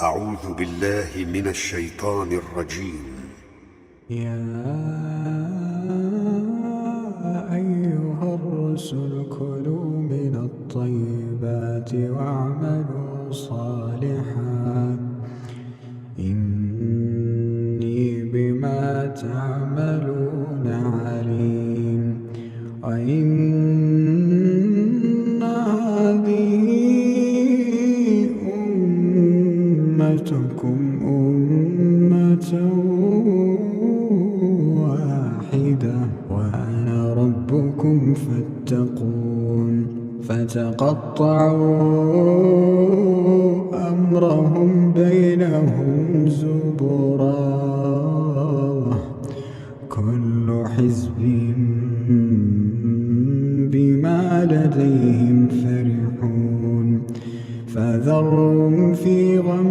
أعوذ بالله من الشيطان الرجيم. يا أيها الرسل كلوا من الطيبات واعملوا صالحا إني بما تعملون عليم. وإن هذه أمتكم أمة واحدة وأنا ربكم فاتقون. فتقطعوا أمرهم بينهم زبرا كل حزب بما لديهم فرحون. فذروا